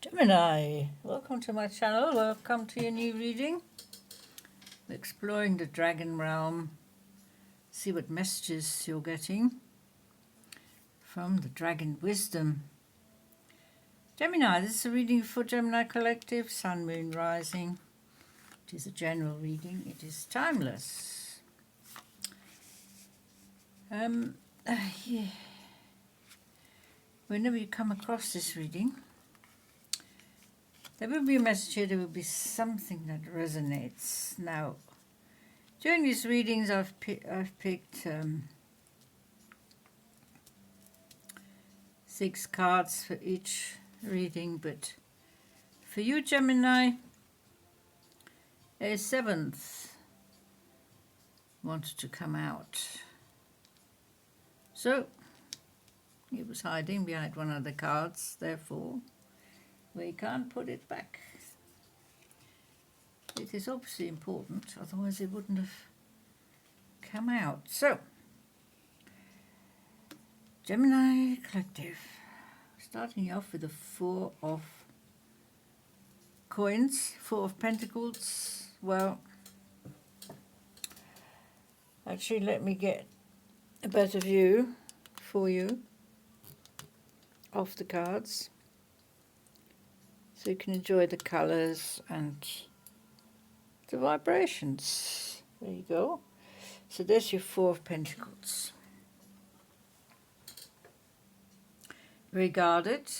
Gemini, welcome to my channel, welcome to your new reading. We're exploring the dragon realm, see what messages you're getting from the dragon wisdom. Gemini, this is a reading for Gemini Collective, Sun, Moon, Rising. It is a general reading, it is timeless. Yeah. Whenever you come across this reading, there will be a message here, there will be something that resonates. Now, during these readings I've picked 6 cards for each reading, but for you Gemini, a 7th wanted to come out. So, it was hiding behind one of the cards, therefore we can't put it back. It is obviously important, otherwise it wouldn't have come out. So, Gemini Collective, starting off with the 4 of coins, 4 of pentacles. Well, actually let me get a better view for you of the cards, so you can enjoy the colours and the vibrations. There you go. So there's your 4 of Pentacles. Regarded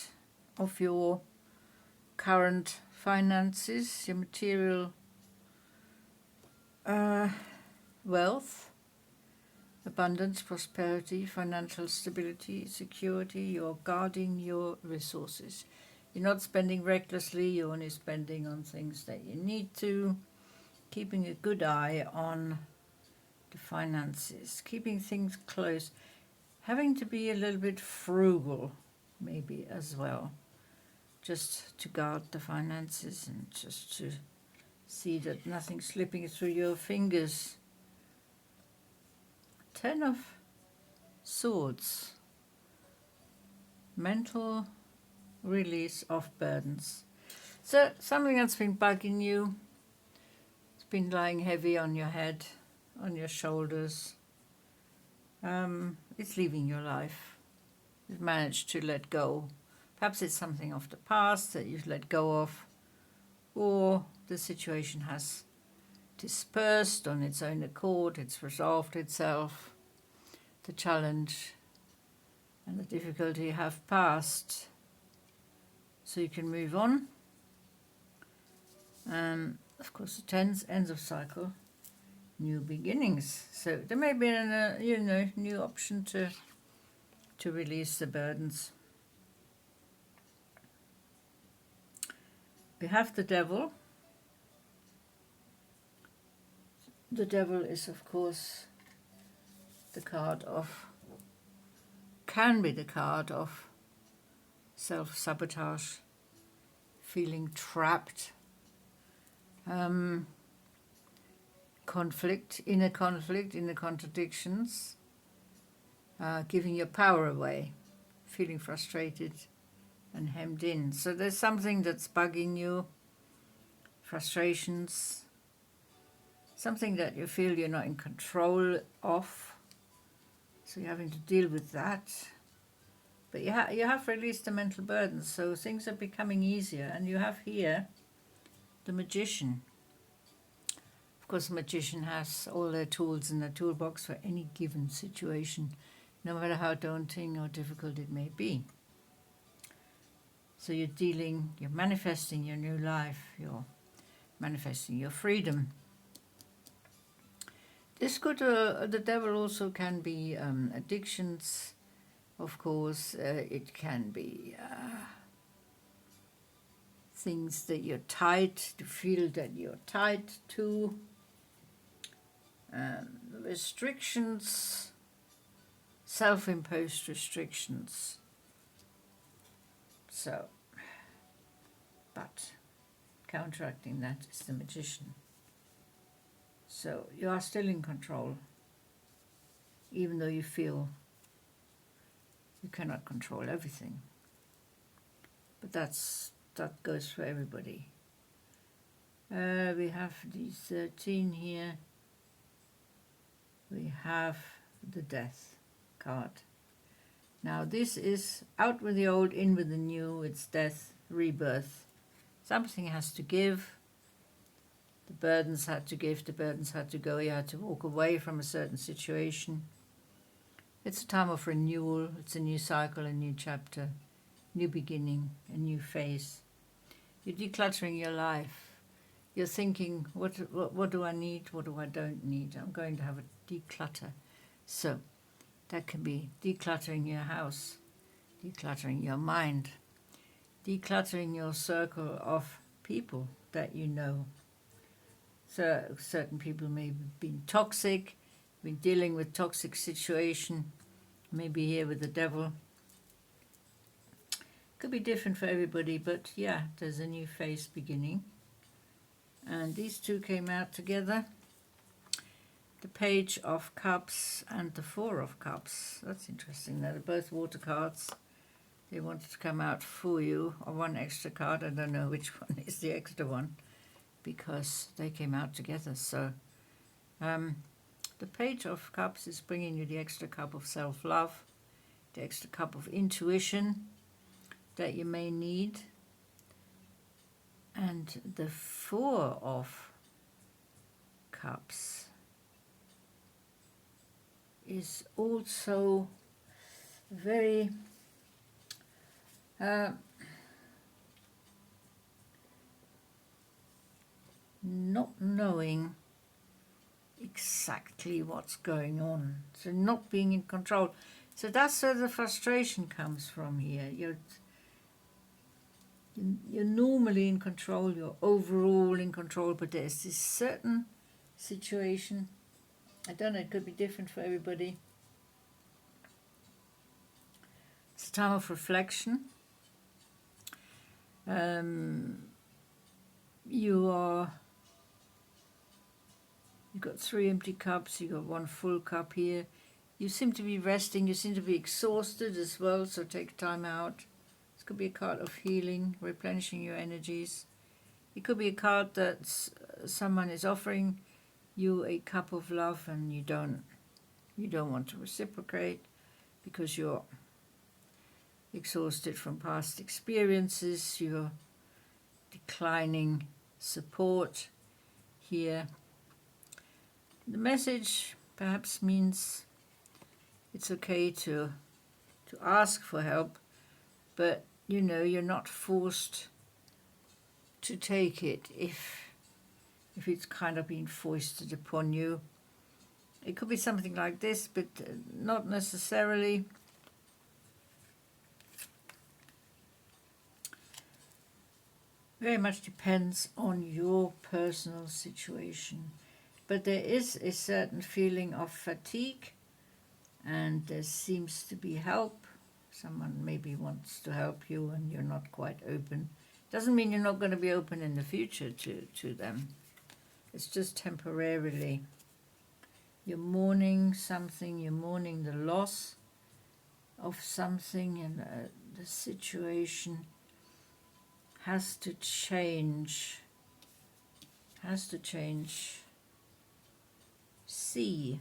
of your current finances, your material wealth, abundance, prosperity, financial stability, security. You're guarding your resources. You're not spending recklessly, you're only spending on things that you need to, keeping a good eye on the finances, keeping things close, having to be a little bit frugal maybe as well, just to guard the finances and just to see that nothing's slipping through your fingers. 10 of Swords, mental release of burdens. So something that's been bugging you, it's been lying heavy on your head, on your shoulders. It's leaving your life. You've managed to let go. Perhaps it's something of the past that you've let go of, or the situation has dispersed on its own accord, it's resolved itself. The challenge and the difficulty have passed, so you can move on. And of course the 10s, ends of cycle, new beginnings. So there may be a new option to release the burdens. We have the Devil. The Devil is of course the card of, can be the card of self-sabotage, feeling trapped, conflict, inner contradictions, giving your power away, feeling frustrated and hemmed in. So there's something that's bugging you, frustrations, something that you feel you're not in control of. So you're having to deal with that. But you have released the mental burdens, so things are becoming easier. And you have here the Magician. Of course, the Magician has all their tools in the toolbox for any given situation, no matter how daunting or difficult it may be. So you're manifesting your new life, you're manifesting your freedom. This could, the Devil also can be addictions, of course. It can be things that you're tied to, feel that you're tied to, restrictions, self-imposed restrictions. So, but counteracting that is the Magician. So you are still in control, even though you feel you cannot control everything. But that's that goes for everybody. We have these 13 here. We have the Death card. Now this is out with the old, in with the new. It's death, rebirth. Something has to give. The burdens had to give, the burdens had to go. You had to walk away from a certain situation. It's a time of renewal. It's a new cycle, a new chapter, new beginning, a new phase. You're decluttering your life. You're thinking, what do I need? What do I don't need? I'm going to have a declutter. So that can be decluttering your house, decluttering your mind, decluttering your circle of people that you know. So certain people may have been toxic, been dealing with toxic situation, maybe here with the devil. Could be different for everybody, but yeah, there's a new phase beginning. And these two came out together. The Page of Cups and the Four of Cups. That's interesting. They're both water cards. They wanted to come out for you, or one extra card. I don't know which one is the extra one, because they came out together. So the Page of Cups is bringing you the extra cup of self-love, the extra cup of intuition that you may need. And the Four of Cups is also very not knowing exactly what's going on, so not being in control. So that's where the frustration comes from here. You're normally in control, you're overall in control, but there's this certain situation, I don't know, it could be different for everybody. It's a time of reflection. You've got 3 empty cups, you've got 1 full cup here. You seem to be resting, you seem to be exhausted as well, so take time out. This could be a card of healing, replenishing your energies. It could be a card that someone is offering you a cup of love and you don't want to reciprocate because you're exhausted from past experiences, you're declining support here. The message perhaps means it's okay to ask for help, but you're not forced to take it if it's kind of being foisted upon you. It could be something like this, but not necessarily. Very much depends on your personal situation. But there is a certain feeling of fatigue, and there seems to be help. Someone maybe wants to help you and you're not quite open. Doesn't mean you're not going to be open in the future to them. It's just temporarily. You're mourning something, you're mourning the loss of something, and the situation has to change. See.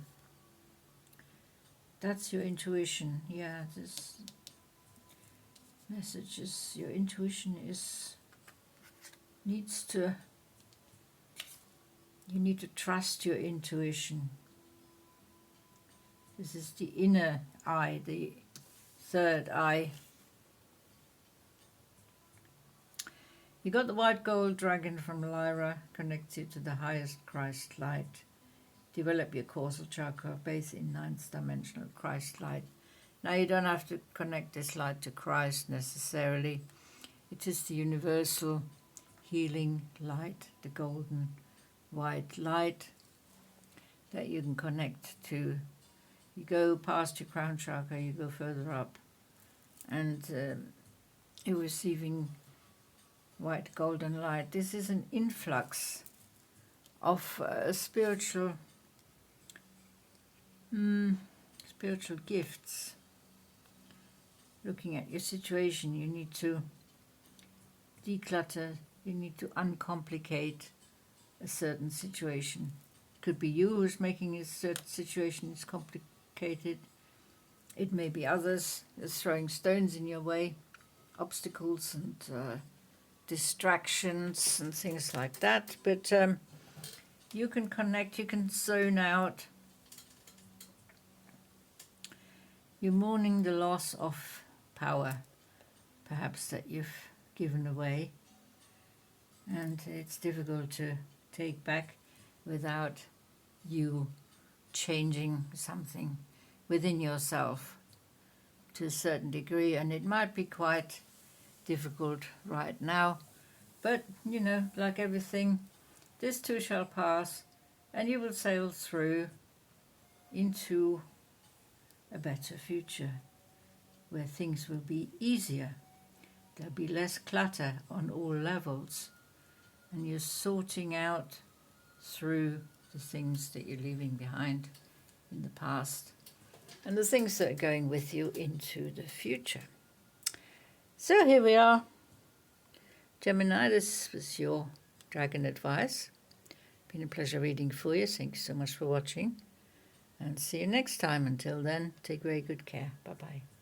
That's your intuition. Yeah, this message is your intuition you need to trust your intuition. This is the inner eye, the third eye. You got the white gold dragon from Lyra, connected to the highest Christ light. Develop your causal chakra based in 9th dimensional Christ light. Now you don't have to connect this light to Christ necessarily. It is the universal healing light, the golden white light that you can connect to. You go past your crown chakra, you go further up, and you're receiving white golden light. This is an influx of spiritual gifts. Looking at your situation, you need to declutter, you need to uncomplicate a certain situation. It could be you who's making a certain situation is complicated. It may be others that's throwing stones in your way, obstacles and distractions and things like that. But you can connect, you can zone out. You're mourning the loss of power, perhaps, that you've given away. And it's difficult to take back without you changing something within yourself to a certain degree. And it might be quite difficult right now. But, you know, like everything, this too shall pass, and you will sail through into a better future where things will be easier. There'll be less clutter on all levels, and you're sorting out through the things that you're leaving behind in the past and the things that are going with you into the future. So here we are. Gemini, this was your dragon advice. Been a pleasure reading for you. Thanks so much for watching, and see you next time. Until then, take very good care. Bye-bye.